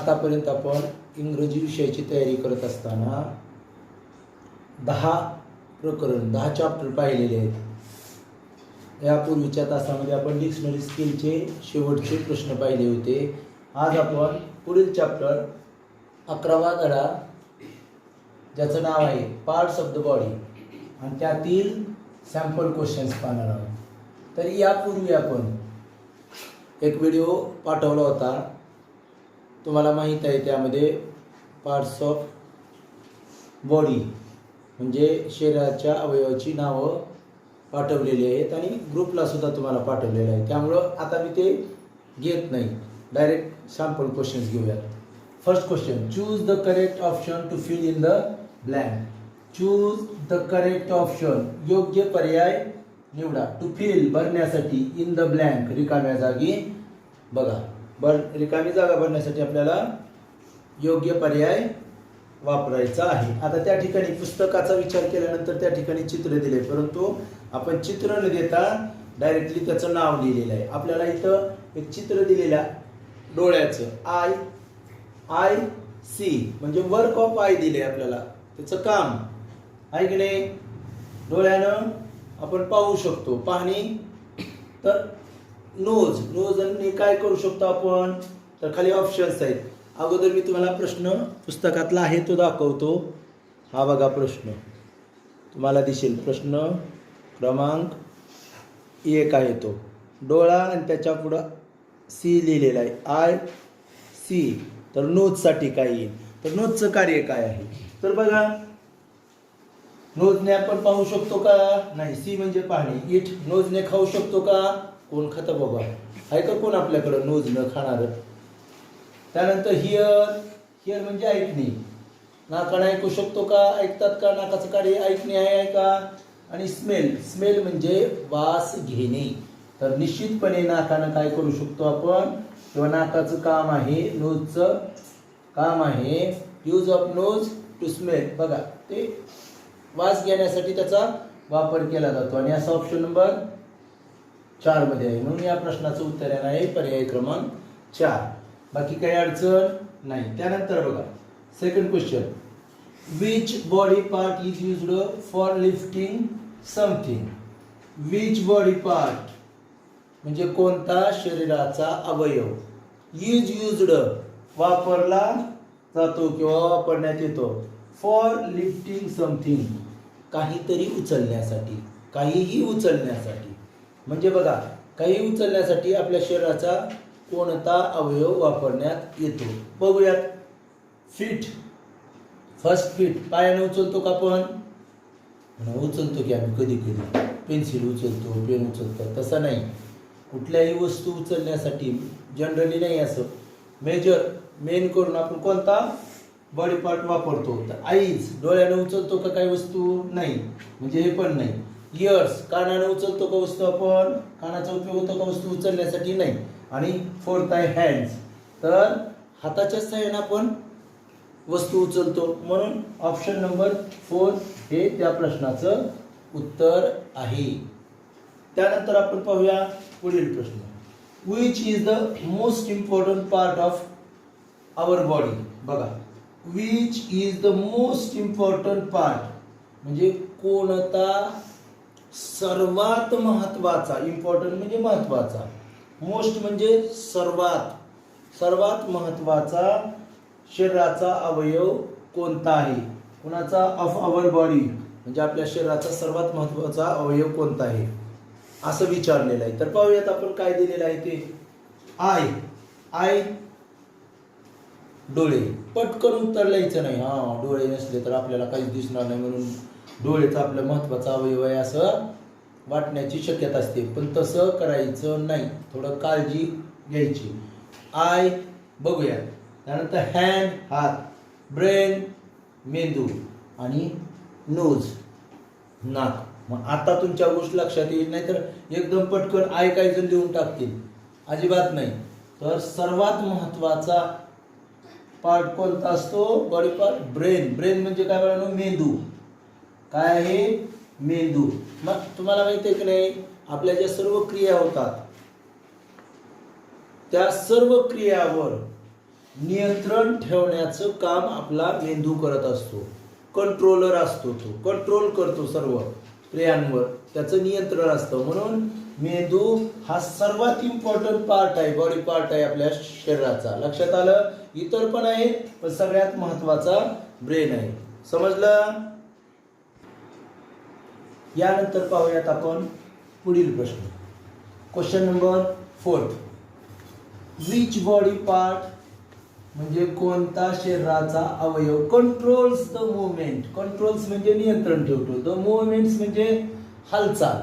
आतापर्यंत आपण इंग्रजी विषयाची तयारी करत असताना 10 प्रकरण 10 चॅप्टर पाहिलेले आहेत। यापूर्वीच्या तासामध्ये आपण डिक्शनरी स्किलचे शेवटचे प्रश्न पाहिले होते। आज आपण पुढील चॅप्टर 11वा धडा ज्याचं नाव आहे पार्ट्स ऑफ द बॉडी आणि त्यातील सॅम्पल क्वेश्चन्स पाहणार आहोत। तर यापूर्वी आपण एक व्हिडिओ पाठवला होता, तुम्हाला माहीत आहे, त्यामध्ये पार्ट्स ऑफ बॉडी म्हणजे शरीराच्या अवयवाची नावं पाठवलेली आहेत आणि ग्रुपला सुद्धा तुम्हाला पाठवलेलं आहे। त्यामुळं आता मी ते घेत नाही, डायरेक्ट सॅम्पल क्वेश्चन्स घेऊयात। First question, choose the correct option to fill in the blank. Choose the correct option, योग्य पर्याय निवडा। टू फिल, भरण्यासाठी, इन द ब्लँक, रिकाम्या जागी बघा। रिकामी जागा भरण्यासाठी आपल्याला योग्य पर्याय वापरायचा आहे। आता त्या ठिकाणी पुस्तकाचा विचार केल्यानंतर त्या ठिकाणी चित्र दिले, परंतु आपण चित्र न देता डायरेक्टली त्याचं नाव लिहिलेलं आहे। आपल्याला इथं एक चित्र दिलेलं डोळ्याचं, आय सी म्हणजे वर्क ऑफ आय दिले आपल्याला, त्याचं काम आहे की नाही। डोळ्यानं आपण पाहू शकतो, पाहणी। तर नोजने काय करू शकतो आपण, तर खाली ऑप्शन्स आहेत। अगोदर मी तुम्हाला प्रश्न पुस्तकातला आहे तो दाखवतो। हा बघा प्रश्न तुम्हाला दिसेल, प्रश्न क्रमांक 1 आहे तो। डोळा आणि त्याच्या पुढं सी लिहिलेला आहे, आय सी। तर नोजसाठी काय येईल, तर नोजचं कार्य काय आहे, तर बघा नोजने आपण पाहू शकतो का, नाही। सी म्हणजे पाहणे, इट, नोजने खाऊ शकतो का, कोण खातं बाबा, आहे का कोण आपल्याकडं नोज न खाणार। त्यानंतर हिअर म्हणजे ऐकणे, नाकाने ऐकू शकतो का, ऐकतात का, नाकाचं कार्य ऐकणे आहे का। आणि स्मेल म्हणजे वास घेणे। तर निश्चितपणे नाकानं काय करू शकतो आपण, किंवा नाकाचं काम आहे, नोजचं काम आहे use of nose to smell. बघा ते वास घेण्यासाठी त्याचा वापर केला जातो आणि असा ऑप्शन नंबर 4 मध्ये आहे। म्हणून या प्रश्नाचं उत्तर येणार आहे पर्याय क्रमांक 4। बाकी काही अडचण नाही। त्यानंतर बघा second question, which body part is used for lifting something. Which body part म्हणजे कोणता शरीराचा अवयव, इज युज्ड वापरला जातो किंवा वापरण्यात येतो, फॉर लिफ्टिंग समथिंग काहीतरी उचलण्यासाठी, काहीही उचलण्यासाठी। म्हणजे बघा काही उचलण्यासाठी आपल्या शरीराचा कोणता अवयव वापरण्यात येतो, बघूयात। फीट, फर्स्ट फीट, पायाने उचलतो का आपण, उचलतो की आम्ही कधी कधी, पेन्सिल उचलतो, पेन उचलतो, तसं नाही। कुठल्याही वस्तू उचलण्यासाठी जनरली नाही, असं मेन करून आपण कोणता बॉडी पार्ट वापरतो, तर आईज, डोळ्याने उचलतो का काही वस्तू, नाही, म्हणजे हे पण नाही। इयर्स, कानाने उचलतो का वस्तू आपण, कानाचा उपयोग होतो का वस्तू उचलण्यासाठी, नाही। आणि फोर्थ आहे हँड्स, तर हाताच्या सहाय्याने आपण वस्तू उचलतो। म्हणून ऑप्शन नंबर 4 हे त्या प्रश्नाचं उत्तर आहे। त्यानंतर आपण पाहूया पुढील प्रश्न, which is the most important part of our body. बघा which is the most important part म्हणजे कोणता सर्वात महत्वाचा, इम्पॉर्टंट म्हणजे महत्वाचा, मोस्ट म्हणजे सर्वात महत्वाचा शरीराचा अवयव कोणता आहे, कोणाचा, ऑफ आवर बॉडी म्हणजे आपल्या शरीराचा सर्वात महत्वाचा अवयव कोणता आहे असं विचारलेलं आहे। तर पाहूयात आपण काय दिलेलं आहे ते। आय डोळे, पटकन उत्तर लिहायचं नाही, डोळे नसले तर आपल्याला काहीच दिसणार नाही, म्हणून डोळेचा आपला महत्वाचा अवयव आहे असं वाटण्याची शक्यता असते, पण तसं करायचं नाही, थोडं काळजी घ्यायची। आय बघूया, त्यानंतर हँड हात, ब्रेन मेंदू आणि नोज नाक। मग आता तुमच्या गोष्ट लक्षात येईल, नाही तर एकदम पटकन आय काही जण लिहून टाकतील, अजिबात नाही। तर सर्वात महत्वाचा पार्ट कोणता असतो, बॉडी पार्ट, ब्रेन म्हणजे काय बघा, मेंदू, काय आहे, मेंदू। मग तुम्हाला माहिती आहे की नाही, आपल्या ज्या सर्व क्रिया होतात त्या सर्व क्रियावर नियंत्रण ठेवण्याचं काम आपला मेंदू करत असतो. कंट्रोलर असतो, तो कंट्रोल करतो सर्व क्रियांवर, त्याचं नियंत्रण असतं. म्हणून मेंदू हा सर्वात इम्पॉर्टंट पार्ट आहे, बॉडी पार्ट आहे आपल्या शरीराचा. लक्षात आलं? इतर पण आहे, पण सगळ्यात महत्वाचा ब्रेन आहे. समजलं? यानंतर पाहूयात आपण पुढील प्रश्न. Question number 4. Which body part म्हणजे कोणता शरीराचा अवयव कंट्रोल्स द मुवमेंट. कंट्रोल्स म्हणजे नियंत्रण ठेवतो. द मुवमेंट्स म्हणजे हालचाल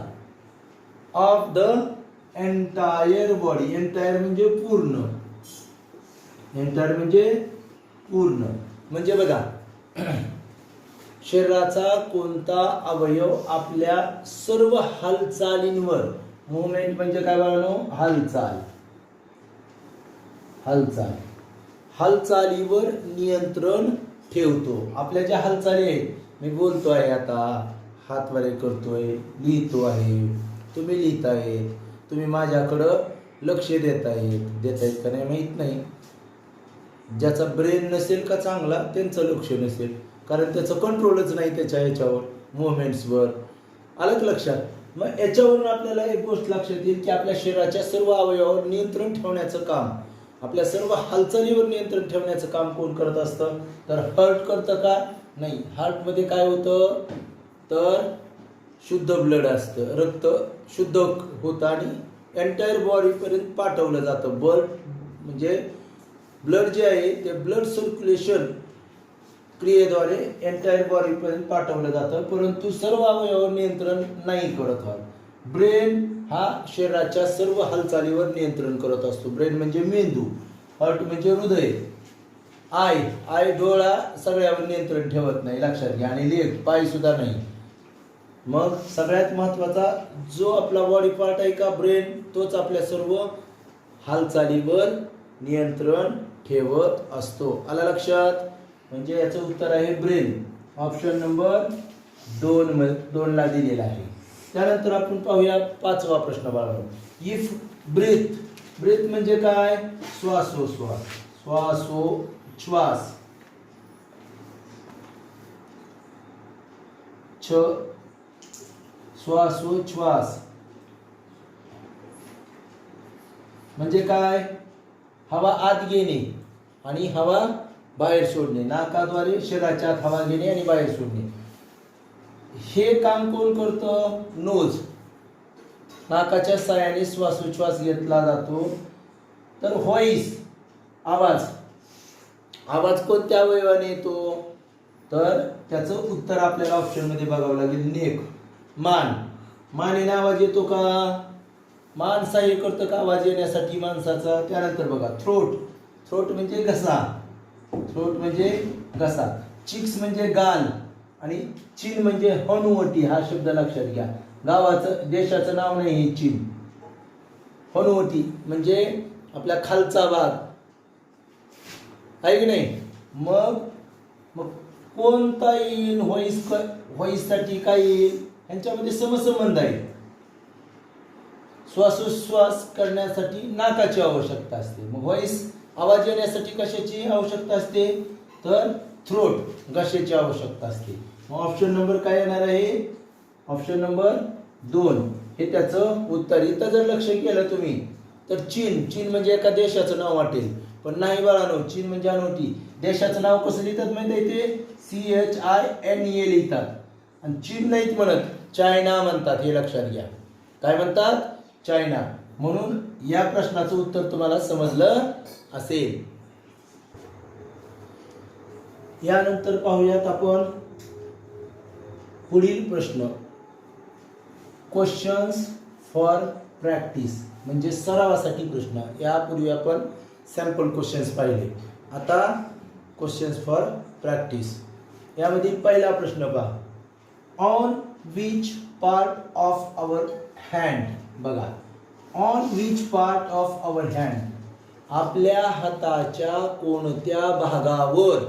of the entire body. Entire म्हणजे पूर्ण. एंटायर म्हणजे पूर्ण. म्हणजे बघा, शरीराचा कोणता अवयव आपल्या सर्व हालचालींवर, मुवमेंट म्हणजे काय बाळांनो? हालचाल. हालचाल, हालचालीवर नियंत्रण ठेवतो. आपल्या ज्या हालचाली आहेत, मी बोलतो आहे आता, हातवारे करतोय, लिहितो आहे, तुम्ही लिहित आहे, तुम्ही माझ्याकडं लक्ष देत आहेत का नाही माहीत नाही. ज्याचा ब्रेन नसेल का चांगला, त्यांचं लक्ष नसेल, कारण त्याचं कंट्रोलच नाही त्याच्या ह्याच्यावर, मुवमेंट्सवर. आलं का लक्षात? मग याच्यावरून आपल्याला एक गोष्ट लक्षात येईल की आपल्या शरीराच्या सर्व अवयवावर नियंत्रण ठेवण्याचं काम, आपल्या सर्व हालचालीवर नियंत्रण ठेवण्याचं काम कोण करत असतं? तर हार्ट करतं का? नाही. हार्टमध्ये काय होतं? तर शुद्ध ब्लड असतं, रक्त शुद्ध होतं आणि एंटायर बॉडीपर्यंत पाठवलं जातं. म्हणजे ब्लड जे आहे ते ब्लड सर्क्युलेशन क्रियेद्वारे एंटायर बॉडीपर्यंत पाठवलं जातं, परंतु सर्व अवयवावर नियंत्रण नाही करत हार्ट. ब्रेन हा शरीराच्या सर्व हालचालीवर नियंत्रण करत असतो. ब्रेन म्हणजे मेंदू, हार्ट म्हणजे हृदय, आय डोळा सगळ्यावर नियंत्रण ठेवत नाही, लक्षात घ्या. आणि लेग, पाय सुद्धा नाही. मग सगळ्यात महत्वाचा जो आपला बॉडी पार्ट आहे का, ब्रेन, तोच आपल्या सर्व हालचालीवर नियंत्रण ठेवत असतो. आला लक्षात? म्हणजे याचं उत्तर आहे ब्रेन. ऑप्शन नंबर 2 ला दिलेला आहे. त्यानंतर आपण पाहूया 5वा प्रश्न बाळांनो. इफ ब्रीथ म्हणजे काय? श्वासोच्छ्वास. श्वासोच्छ्वास, श्वासोच्छ्वास म्हणजे काय? हवा आत घेणे आणि हवा बाहेर सोडणे. नाकाद्वारे शरीराच्या आत हवा घेणे आणि बाहेर सोडणे. हे काम कोण करतं? नोज. नाकाच्या साहाय्याने श्वासोच्छ्वास घेतला जातो. तर व्हॉइस, आवाज कोणत्या अवयवाने येतो? तर त्याचं उत्तर आपल्याला ऑप्शन मध्ये बघावं लागेल. नेक, मानेने आवाज येतो का? मान सहाय्य करतं का आवाज येण्यासाठी माणसाचा? त्यानंतर बघा थ्रोट म्हणजे घसा. चिक्स म्हणजे गाल आणि चीन म्हणजे हनुवटी. हा शब्द लक्षात घ्या. गावाचं, देशाचं नाव नाही हे चीन. हनुवटी म्हणजे आपला खालचा भाग आहे की नाही. मग कोणता येईल? व्हॉइससाठी काय येईल? यांच्यामध्ये समसंबंध आहे. श्वासोच्छ्वास करण्यासाठी नाकाची आवश्यकता असते. मग व्हॉइस, आवाज येण्यासाठी कशाची आवश्यकता असते? तर थ्रोट, घशाची आवश्यकता असते. मग ऑप्शन नंबर काय येणार आहे? ऑप्शन नंबर 2 हे त्याचं उत्तर. इथं जर लक्ष केलं तुम्ही तर चीन म्हणजे एका देशाचं नाव वाटेल, पण नाही बाळांनो. चीन म्हणजे अनोटी. देशाचं नाव कसं लिहितात माहिती आहे? ते CHINA लिहितात. आणि चीन नाहीत म्हणत, चायना म्हणतात. हे लक्षात घ्या. काय म्हणतात? चायना. म्हणून या प्रश्नाचं उत्तर तुम्हाला समजलं असेल. यानंतर पाहूयात आपण पुढील प्रश्न. क्वेश्चन्स फॉर प्रॅक्टिस म्हणजे सरावासाठी प्रश्न. यापूर्वी आपण सॅम्पल क्वेश्चन्स पाहिले, आता क्वेश्चन्स फॉर प्रॅक्टिस. यामध्ये पहिला प्रश्न पहा. On which part of our hand. बघा, on which part of our hand, आपल्या हाताच्या कोणत्या भागावर.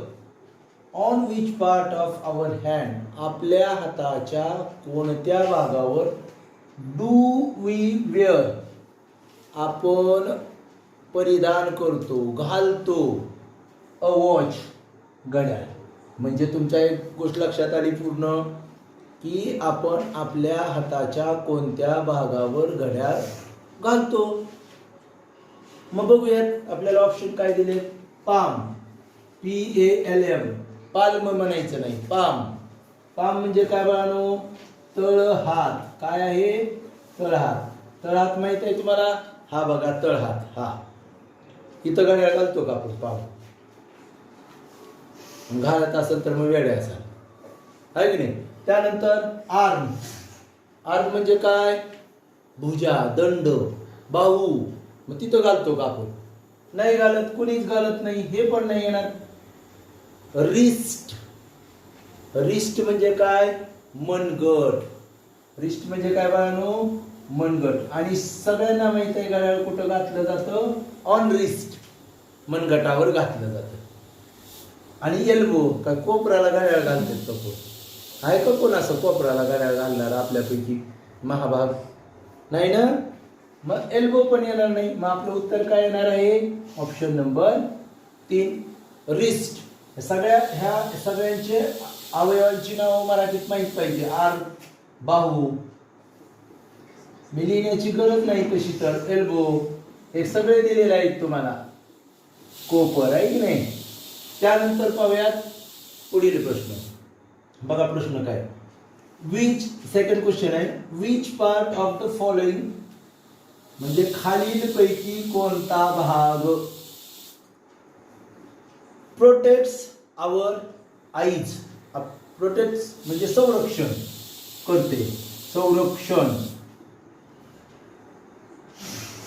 On which part of our hand, आपल्या हाताच्या कोणत्या भागावर. डू वी वेअर, आपण परिधान करतो, घालतो. अ वॉच, घड्याळ. म्हणजे तुमच्या एक गोष्ट लक्षात आली पूर्ण की आपण आपल्या हाताच्या कोणत्या भागावर घड्याळ घालतो. मग बघूयात आपल्याला ऑप्शन काय दिले. पाम, PALM, पाल्म म्हणायचं नाही, पाम. पाम म्हणजे काय बाळांनो, तळहात. काय आहे, तळहात. तळहात माहित आहे तुम्हाला, हा बघा तळहात, हा इथं घड्याळ घालतो का आपण, पाम. घालत असेल तर मग वेड्या असाल, आहे की नाही. त्यानंतर आर्म, आर्म म्हणजे काय, भुजा, दंड, बाहू. मग तिथं घालतो का आपण, नाही घालत, कुणीच घालत नाही, हे पण नाही येणार. रिस्ट, रिस्ट म्हणजे काय, मनगट. रिस्ट म्हणजे काय बाळांनो, मनगट. आणि सगळ्यांना माहित आहे घड्याळ कुठं घातलं जातं, ऑन रिस्ट, मनगटावर घातलं जातं. आणि एल्बो, काय कोपराला घड्याळ घालतात का कोण, आहे का कोण असं कोपराला घड्याळ घालणार आपल्यापैकी, महाभाग नाही ना. मग एल्बो पण येणार नाही. मग आपलं उत्तर काय येणार आहे, ऑप्शन नंबर 3, रिस्ट. ह्या सगळ्यांचे अवयवांची नाव मराठीत माहित पाहिजे. आर्म, बाहू, मी लिहिण्याची गरज नाही कशी तर, एल्बो, हे सगळे दिलेले आहेत तुम्हाला, कोपर, आहे की नाही. त्यानंतर पाहूयात पुढील प्रश्न. बघा प्रश्न काय, विच, सेकंड क्वेश्चन आहे, which part of the following, म्हणजे खालील पैकी कोणता भाग प्रोटेक्ट्स आवर आईज. प्रोटेक्ट्स म्हणजे संरक्षण करते, संरक्षण,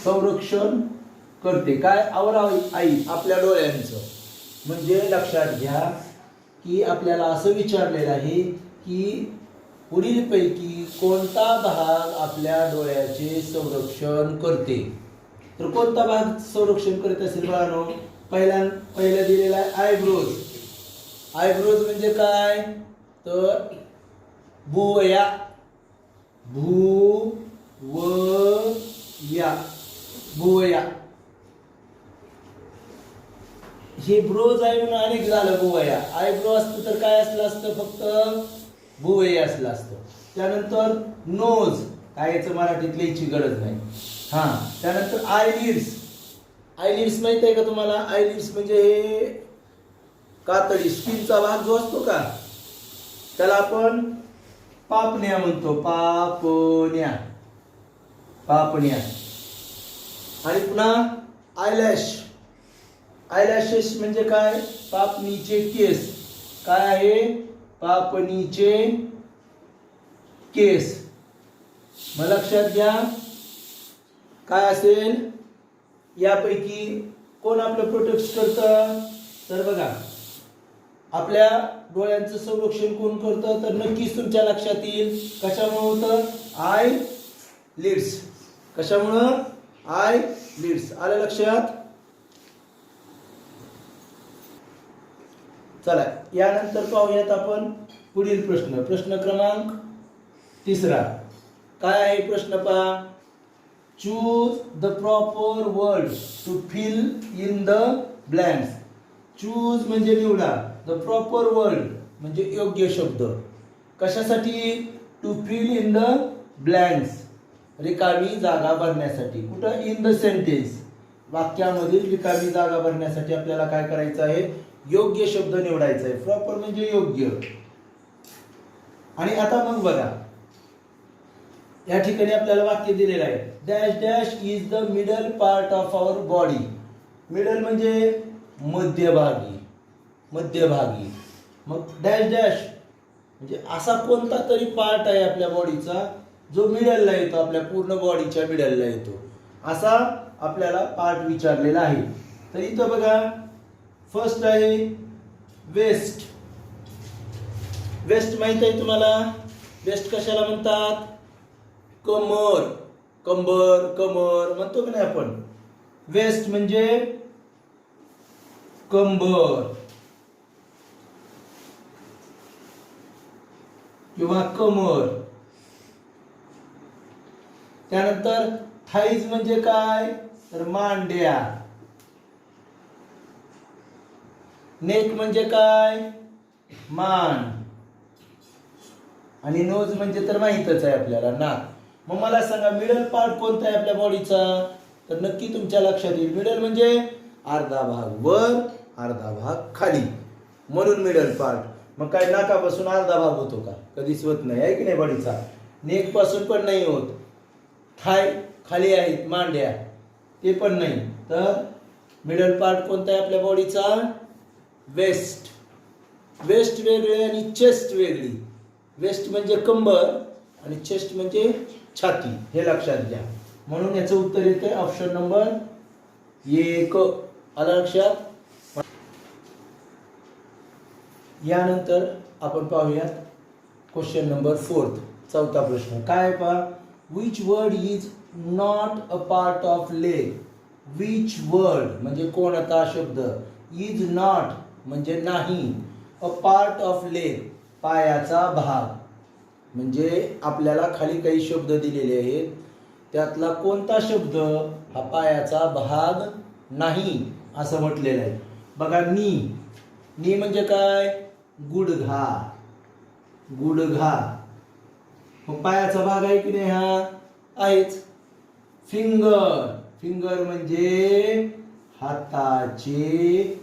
संरक्षण करते काय, आवर आईज, आपल्या डोळ्यांचं. म्हणजे लक्षात घ्या की आपल्याला असं विचारलेलं आहे की पुढीलपैकी कोणता भाग आपल्या डोळ्याचे संरक्षण करते. तर कोणता भाग संरक्षण करत असेल बाळांनो, पहिला दिलेला आहे आयब्रोज. आयब्रोज म्हणजे काय, तर भुवया, भुवया, भुवया. हे ब्रोज आहे म्हणून अनेक झालं भुवया. आयब्रो असतं तर काय असलं असतं, फक्त भुवया असलं असतं. त्यानंतर नोज, काय याचं मराठीत लिहायची गरज नाही. हा, त्यानंतर आयलिड्स. आयलिड्स माहित आहे का तुम्हाला, आयलिड्स म्हणजे हे कातडी, स्किनचा भाग जो असतो का, त्याला आपण पापण्या म्हणतो, पापण्या, पापण्या. आणि पुन्हा आयलॅश, आयलॅशेस म्हणजे काय, पापणीचे केस. काय आहे, पापणीचे केस. मग लक्षात घ्या काय असेल, यापैकी कोण आपलं प्रोटेक्ट करतं, तर बघा आपल्या डोळ्यांचं संरक्षण कोण करतं, तर नक्कीच तुमच्या लक्षात येईल कशामुळे होतं, आय लिड्स. कशामुळं, आय लिड्स. आलं लक्षात. चला यानंतर पाहूयात आपण पुढील प्रश्न. प्रश्न क्रमांक 3. काय आहे प्रश्न पहा, choose the proper word to fill in the blanks. Choose म्हणजे निवडा, द प्रॉपर वर्ड म्हणजे योग्य शब्द. कशासाठी, to fill in the blanks, रिकामी जागा भरण्यासाठी. कुठं, इन द सेंटेन्स, वाक्यामधील रिकामी जागा भरण्यासाठी आपल्याला काय करायचं आहे, योग्य शब्द निवडायचा आहे. प्रॉपर म्हणजे योग्य. आणि आता मग बघा या ठिकाणी आपल्याला वाक्य दिलेलं आहे, dash dash is the middle part of our body. Middle म्हणजे मध्यभागी, मध्यभागी. मग डॅश डॅश म्हणजे असा कोणता तरी पार्ट आहे आपल्या बॉडीचा जो मिडलला येतो, आपल्या पूर्ण बॉडीच्या मिडलला येतो, असा आपल्याला पार्ट विचारलेला आहे. तर इथं बघा फर्स्ट आहे वेस्ट. वेस्ट माहित आहे तुम्हाला, वेस्ट कशाला म्हणतात, कमर, कंबर, कमर म्हणतो की नाही आपण. वेस्ट म्हणजे कंबर किंवा कमर. त्यानंतर थाईज म्हणजे काय, तर मांड्या. नेक म्हणजे काय? मान. आणि नोज म्हणजे तर माहीतच आहे आपल्याला, नाक. मग मला सांगा मिडल पार्ट कोणता आहे आपल्या बॉडीचा? तर नक्की तुमच्या लक्षात येईल मिडल म्हणजे अर्धा भाग वर अर्धा भाग खाली, म्हणून मिडल पार्ट. मग काय नाकापासून अर्धा भाग होतो का? कधीच होत नाही, आहे की नाही बॉडीचा. नेक पासून पण नाही होत. थाय खाली आहेत मांड्या, ते पण नाही. तर मिडल पार्ट कोणता आहे आपल्या बॉडीचा? वेस्ट. वेस्ट वेगळी आणि चेस्ट वेगळी. वेस्ट म्हणजे कंबर आणि चेस्ट म्हणजे छाती, हे लक्षात घ्या. म्हणून याचं उत्तर येते ऑप्शन नंबर 1. आलं लक्षात? यानंतर आपण पाहूयात क्वेश्चन नंबर 4, चौथा प्रश्न. काय पहा, which word is not a part of leg? Which word म्हणजे कोणता शब्द, इज नॉट म्हणजे नाही, अ पार्ट ऑफ लेग पायाचा भाग. म्हणजे आपल्याला खाली काही शब्द दिलेले आहेत, त्यातला कोणता शब्द हा पायाचा भाग नाही असं म्हटलेलं आहे. बघा, नी. नी म्हणजे काय? गुडघा. गुडघा मग पायाचा भाग आहे की नाही? हा आहेच. फिंगर. फिंगर म्हणजे हाताचे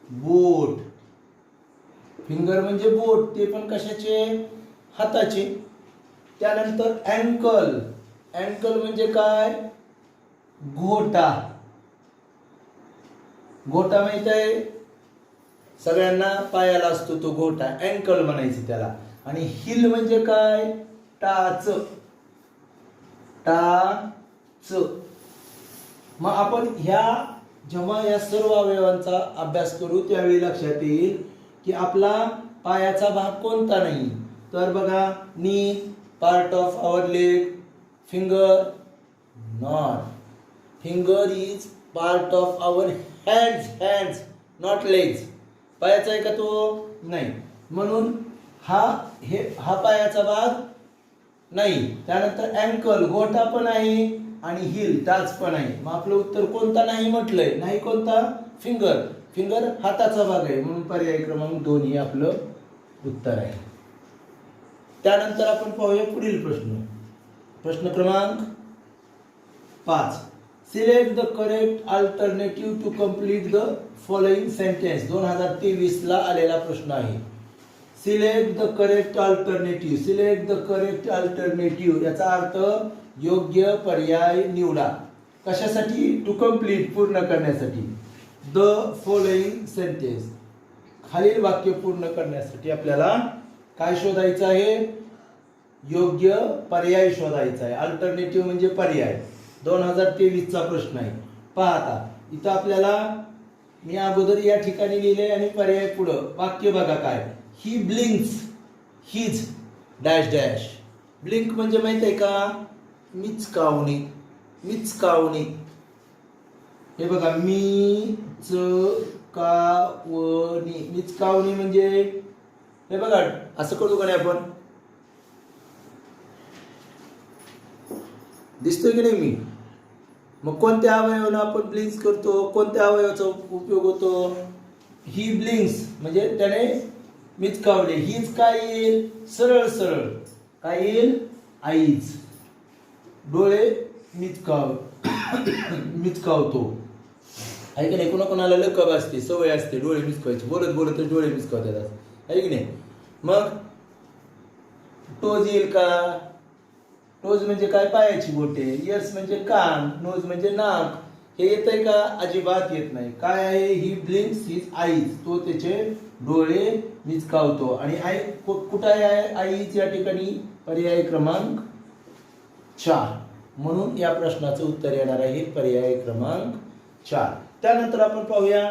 बोट. फिंगर म्हणजे बोट, ते पण कशाचे? हाताचे. त्यानंतर अँकल. अँकल म्हणजे काय? घोटा. घोटा माहित आहे सगळ्यांना, पायाला असतो तो घोटा, अँकल म्हणायचं त्याला. आणि हिल म्हणजे काय? टाच. टाच. मग आपण जेव्हा या सर्व अवयवांचा अभ्यास करू त्यावेळी लक्षात येईल की आपला पायाचा भाग कोणता नाही. तर बघा, knee part of our leg. Finger not. Finger is part of our hands. Hands not legs. पायाचा आहे का तो? नाही. म्हणून हा पायाचा भाग नाही. त्यानंतर अँकल घोटा पण आहे आणि हिल टाच पण आहे. मग आपलं उत्तर कोणता नाही म्हटलंय? नाही कोणता? फिंगर. फिंगर हाताचा भाग आहे, म्हणून पर्याय क्रमांक 2 हे आपलं उत्तर आहे. त्यानंतर आपण पाहूया पुढील प्रश्न. प्रश्न क्रमांक 5. Select the correct alternative to complete the following sentence. 2023 ला आलेला प्रश्न आहे. Select the correct alternative. Select the correct alternative याचा अर्थ योग्य पर्याय निवडा. कशासाठी? टू कंप्लीट पूर्ण करण्यासाठी. द फॉलोइंग सेंटेन्स खालील वाक्य पूर्ण करण्यासाठी आपल्याला काय शोधायचं आहे? योग्य पर्याय शोधायचा आहे. अल्टरनेटिव्ह म्हणजे पर्याय. 2023 चा प्रश्न आहे. पहा आता इथं आपल्याला मी अगोदर या ठिकाणी लिहिले आणि पर्याय पुढं. वाक्य बघा काय? He blinks his dash dash. Blink म्हणजे माहित आहे का? मिचकावणी. मिचकावणी. हे बघा, मिचकावणी. मिचकावणी म्हणजे हे बघा, असं करतो का नाही आपण? दिसतोय की नाही मी? मग कोणत्या अवयवानं आपण ब्लिंक्स करतो? कोणत्या अवयवाचा उपयोग होतो? ही ब्लिंक्स म्हणजे त्याने मिचकावले. हीच काय येईल? सरळ सरळ काय येईल? आईज. डोळे मिचकावतो. आहे की नाही? कोणाकोणाला लकब असते, सवय असते डोळे मिचकावायची. बोलत बोलतच डोळे मिचकावतात, आहे की नाही? मग टोज येईल का? टोज म्हणजे काय? पायाची बोटे. इयर्स म्हणजे कान. नोज म्हणजे नाक. हे येतंय का? अजिबात येत नाही. काय आहे? ही ब्लिंक्स हिज आईज. तो त्याचे डोळे मिचकावतो. आणि आई कुठं आहे? आईज या ठिकाणी पर्याय क्रमांक 4. म्हणून या प्रश्नाचं उत्तर येणार आहे पर्याय क्रमांक 4. त्यानंतर आपण पाहूया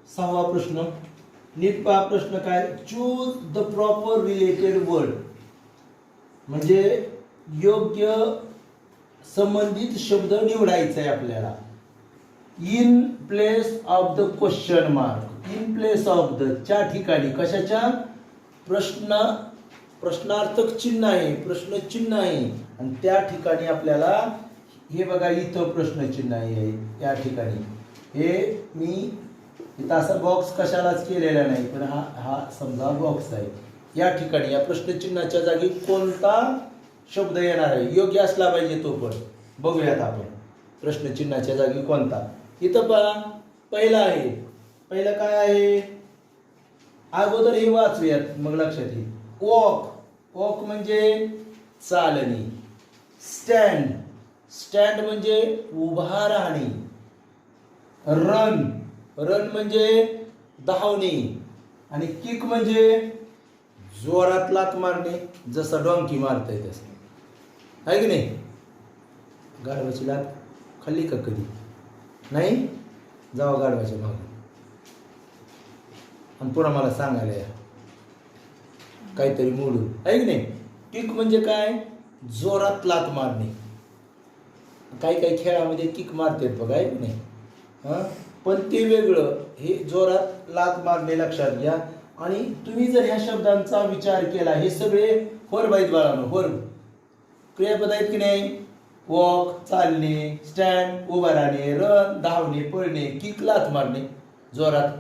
6वा प्रश्न. नीट पहा प्रश्न काय? Choose the proper related word. म्हणजे योग्य संबंधित शब्द निवडायचा आहे आपल्याला. In place of the question mark. In place of the च्या ठिकाणी. कशाच्या? प्रश्नार्थक चिन्ह आहे, प्रश्न चिन्ह आहे. आणि त्या ठिकाणी आपल्याला हे बघा, इथं प्रश्न चिन्ह आहे या ठिकाणी. हे मी इथं असा बॉक्स कशालाच केलेला नाही, पण हा हा समजा बॉक्स आहे. या ठिकाणी या प्रश्नचिन्हाच्या जागी कोणता शब्द येणार आहे, योग्य असला पाहिजे तो पण. बघूयात आपण प्रश्नचिन्हाच्या जागी कोणता. इथं पहा पहिला आहे. पहिलं काय आहे, अगोदर हे वाचूयात मग लक्षात येईल. वॉक, वॉक म्हणजे चालणे. स्टँड, स्टँड म्हणजे उभा राहणे. रन, रन म्हणजे धावणे. आणि किक म्हणजे जोरात लात मारणे, जसं डॉंकी मारताय तसं, आहे की नाही. गाढवाची लात खाल्ली का कधी? नाही. जावा गाढवाच्या मागे आणि पुन्हा मला सांगायला या काहीतरी मोडून, आहे की नाही. किक म्हणजे काय, जोरात लात मारणे. काही काही खेळामध्ये किक मारतात बघा, आहे की नाही. पण ते वेगळं, हे जोरात लात मारणे लक्षात घ्या. आणि तुम्ही जर ह्या शब्दांचा विचार केला, हे सगळे वर्ब आहेत बाळांनो, वर्ब क्रियापद आहेत की नाही. वॉक चालणे, स्टँड उभा राहणे, रन धावणे, पळणे, किक लात मारणे जोरात.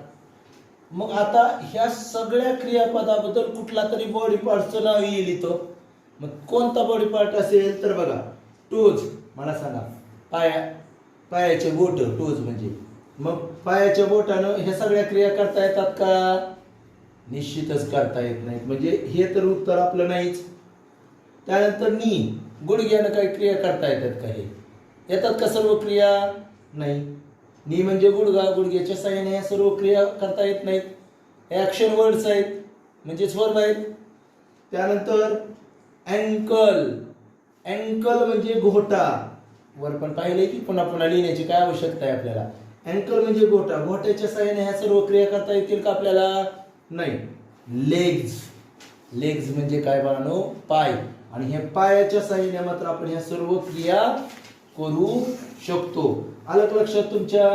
मग आता ह्या सगळ्या क्रियापदाबद्दल कुठला तरी बॉडी पार्टचं नाव येईल इथं. मग कोणता बॉडी पार्ट असेल तर बघा, टोज. मला सांगा, पायाचे बोट, टोज म्हणजे. मग पायाच्या बोटानं ह्या सगळ्या क्रिया करता येतात का? निश्चितच करता येत नाहीत. म्हणजे हे तर उत्तर आपलं नाहीच. त्यानंतर नी, गुडघ्यानं काही क्रिया करता येतात का? हे येतात का सर्व क्रिया? नाही. नी म्हणजे गुडघा, गुडघ्याच्या साहाय्याने ह्या सर्व क्रिया करता येत नाहीत. ॲक्शन वर्ड्स आहेत, म्हणजेच वर्ब आहेत. त्यानंतर अँकल, अँकल म्हणजे घोटा. वर पण पाहिले की पुन्हा पुन्हा लिहिण्याची काय आवश्यकता आहे आपल्याला. अँकल म्हणजे घोटा, घोट्याच्या साहाय्याने ह्या सर्व क्रिया करता येतील का आपल्याला? नाही. लेग्स, लेग्स म्हणजे काय बाळांनो, पाय. आणि हे पायाच्या साहाय्याने मात्र आपण ह्या सर्व क्रिया करू शकतो. आलं का लक्षात तुमच्या?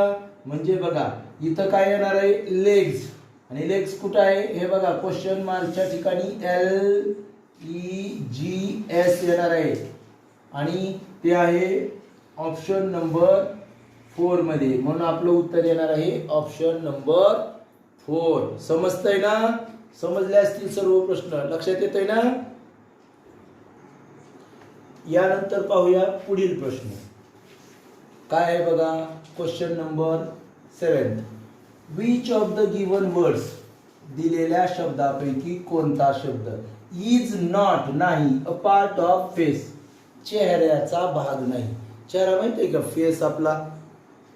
म्हणजे बघा इथं काय येणार आहे, लेग्स. आणि लेग्स कुठं आहे हे बघा, क्वेश्चन मार्कच्या ठिकाणी LEGS येणार आहे. आणि ते आहे ऑप्शन नंबर 4 मध्ये. म्हणून आपलं उत्तर येणार आहे ऑप्शन नंबर 4. समजतंय ना? समजले असतील सर्व प्रश्न, लक्षात येतंय ना? यानंतर पाहूया पुढील प्रश्न काय आहे बघा. Question number 7. Which of the given words, दिलेल्या शब्दापैकी कोणता शब्द इज नॉट नाही अ पार्ट ऑफ फेस, चेहऱ्याचा भाग नाही. चेहरा माहिती आहे का, फेस आपला,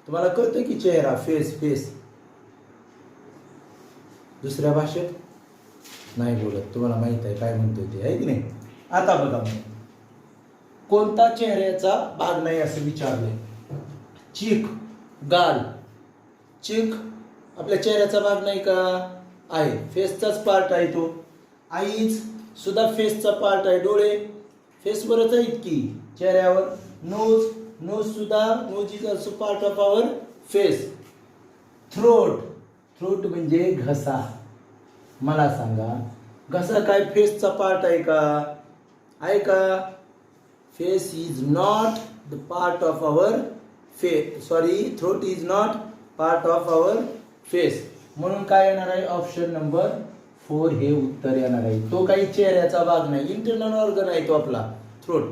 तुम्हाला कळतं की चेहरा, फेस, फेस दुसऱ्या भाषेत नाही बोलत, तुम्हाला माहित आहे काय म्हणतो ते, आहे की नाही. आता बघा मग कोणता चेहऱ्याचा भाग नाही असं विचारलंय. चीक, गाल. चीक आपल्या चेहऱ्याचा भाग नाही का? आहे, फेसचाच पार्ट आहे तो. आईज सुद्धा फेसचा पार्ट आहे. डोळे फेसवरच आहेत की चेहऱ्यावर. नोज, नोज सुद्धा, nose is also part of our face. Throat, throat म्हणजे घसा. मला सांगा, घसा काय फेसचा पार्ट आहे का? आहे का? Face is not the part of our face, sorry, throat is not part of our face. म्हणून काय येणार आहे, ऑप्शन नंबर 4 हे उत्तर येणार आहे. तो काही चेहऱ्याचा भाग नाही, इंटरनल ऑर्गन आहे तो आपला थ्रोट.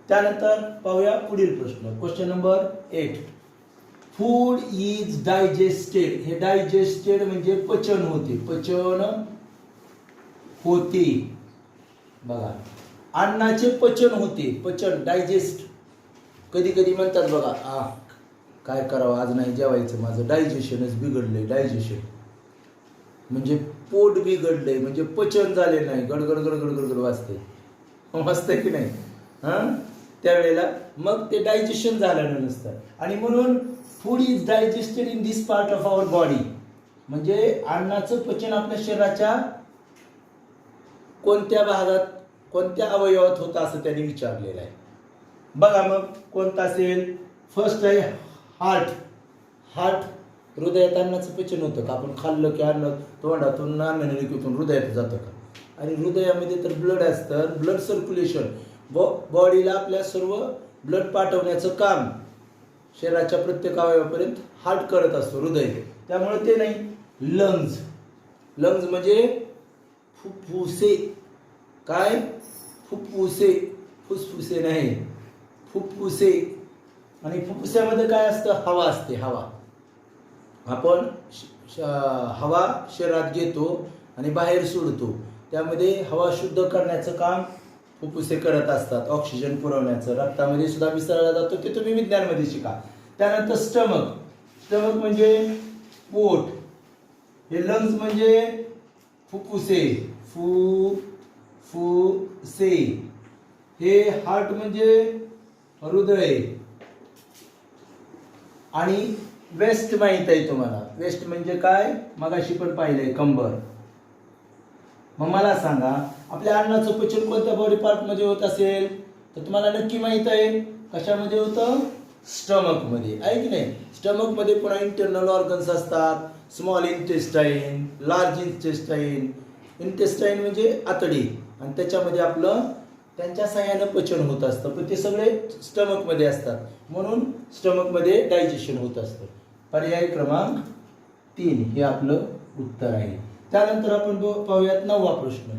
त्यानंतर पाहूया पुढील प्रश्न. Question number 8. Food is digested. हे डायजेस्टेड म्हणजे पचन होते, पचन होते. बघा, अन्नाचे पचन होते, पचन, डायजेस्ट. कधी कधी म्हणतात बघा, काय करावं आज नाही जेवायचं, माझं डायजेशनच बिघडलंय. डायजेशन म्हणजे पोट बिघडलंय, म्हणजे पचन झाले नाही, गडगड गडगड गडगड वाजते, वाजतंय की नाही. त्यावेळेला मग ते डायजेशन झालं नसतं. आणि म्हणून food is digested in this part of our body, म्हणजे अन्नाचं पचन आपल्या शरीराच्या कोणत्या भागात, कोणत्या अवयवात होतं असं त्यांनी विचारलेलं आहे. बघा मग कोणता असेल. फर्स्ट आहे हार्ट. हार्ट, हृदयात अन्नाचं पचन होतं का? आपण खाल्लं की अन्न तोंडातून नामेनिकेतून हृदयात जातं का? आणि हृदयामध्ये तर ब्लड असतं, ब्लड सर्क्युलेशन, बॉडीला आपल्या सर्व ब्लड पाठवण्याचं काम शरीराच्या प्रत्येक अवयवापर्यंत हार्ट करत असतो, हृदय. त्यामुळे ते नाही. लंग्स, लंग्स म्हणजे फुफ्फुसे. काय? फुफ्फुसे, फुसफुसे नाही, फुफ्फुसे. आणि फुफ्फुसामध्ये काय असतं? हवा असते. हवा आपण हवा शरीरात घेतो आणि बाहेर सोडतो. त्यामध्ये हवा शुद्ध करण्याचं काम फुफ्फुसे करत असतात. ऑक्सिजन पुरवण्याचं, रक्तामध्ये सुद्धा मिसळला जातो. ते तुम्ही विज्ञानमध्ये शिका. त्यानंतर स्टमक, स्टमक म्हणजे पोट. हे लंग्स म्हणजे फुफ्फुसे, फुफ्फुसे. हे हार्ट म्हणजे हृदय. आणि वेस्ट माहित आहे तुम्हाला. वेस्ट म्हणजे काय? मगाशी पण पाहिलंय, कंबर. मग मला सांगा, आपल्या अन्नाचं पचन कोणत्या बॉडी पार्ट मध्ये होत असेल तर तुम्हाला नक्की माहित आहे. कशामध्ये होतं? स्टमक मध्ये, आहे की नाही? स्टमक मध्ये पुन्हा इंटरनल ऑर्गन्स असतात. Small intestine, large intestine. Intestine म्हणजे आतडी, आणि त्याच्यामध्ये आपलं त्यांच्या सहाय्यानं पचन होत असतं. पण ते सगळे स्टमक मध्ये असतात, म्हणून स्टमक मध्ये डायजेशन होत असतं. पर्याय क्रमांक 3 हे आपलं उत्तर आहे. त्यानंतर आपण पाहूयात 9वा प्रश्न.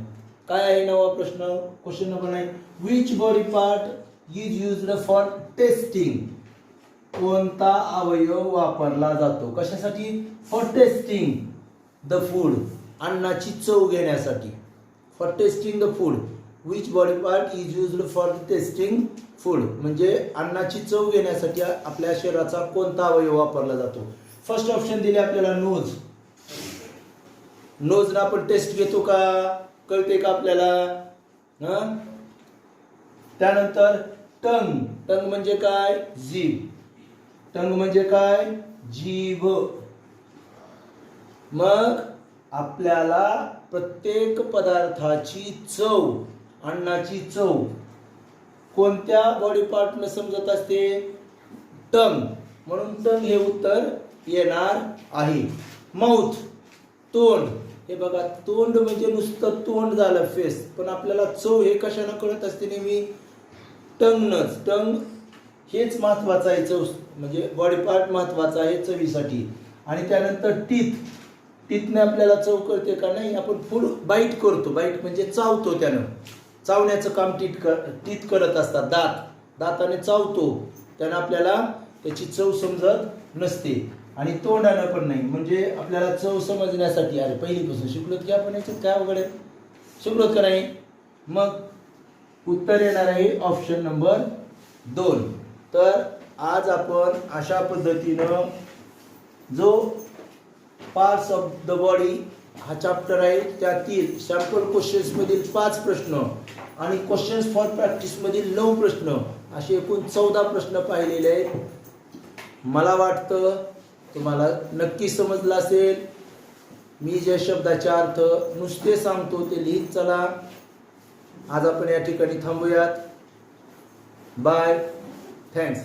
काय आहे 9वा प्रश्न? Question number 9. Which body part is used for testing? कोणता अवयव वापरला जातो कशासाठी? फॉर टेस्टिंग द फूड, अन्नाची चव घेण्यासाठी. For testing the food, which body part is used for testing food म्हणजे अन्नाची चव घेण्यासाठी आपल्या शरीराचा कोणता अवयव वापरला जातो? फर्स्ट ऑप्शन दिले आपल्याला नोज. नोजला आपण टेस्ट घेतो का? कळते का आपल्याला? त्यानंतर टंग. टंग म्हणजे काय? जीभ. टंग म्हणजे काय? जीभ. मग आपल्याला प्रत्येक पदार्थाची चव, अन्नाची चव कोणत्या बॉडी पार्टने समजत असते? टंग. म्हणून टंग हे उत्तर येणार आहे. माउथ, तोंड. हे बघा, तोंड म्हणजे नुसतं तोंड झालं, फेस. पण आपल्याला चव हे कशाने कळत असते? नेहमी टंगनच. टंग हेच महत्वाचं आहे. चव म्हणजे बॉडी पार्ट महत्वाचा आहे चवीसाठी. आणि त्यानंतर टीथ. टीथने आपल्याला चव कळते का? नाही. आपण फूड बाईट करतो. बाईट म्हणजे चावतो. त्यानं चावण्याचं काम टीथ करत असतात. दाताने चावतो, त्यानं आपल्याला त्याची चव समजत नसते. आणि तोंडानं पण नाही. म्हणजे आपल्याला चव समजण्यासाठी, अरे पहिलीपासून शिकलोत की आपण, याच्यात काय अवघड आहे? शिकलोत का नाही? मग उत्तर येणार आहे ऑप्शन नंबर 2. तर आज आपण अशा पद्धतीनं जो पार्ट्स ऑफ द बॉडी हा चॅप्टर आहे, त्यातील सॅम्पल क्वेश्चन्स मधील 5 प्रश्न आणि क्वेश्चन्स फॉर प्रॅक्टिस मधील 9 प्रश्न असे एकूण 14 प्रश्न पाहिलेले आहेत. मला वाटतं तुम्हाला नक्की समजलं असेल. मी ज्या शब्दाचे अर्थ नुसते सांगतो ते लिहित चला. आज आपण या ठिकाणी थांबूयात. बाय. थँक्स.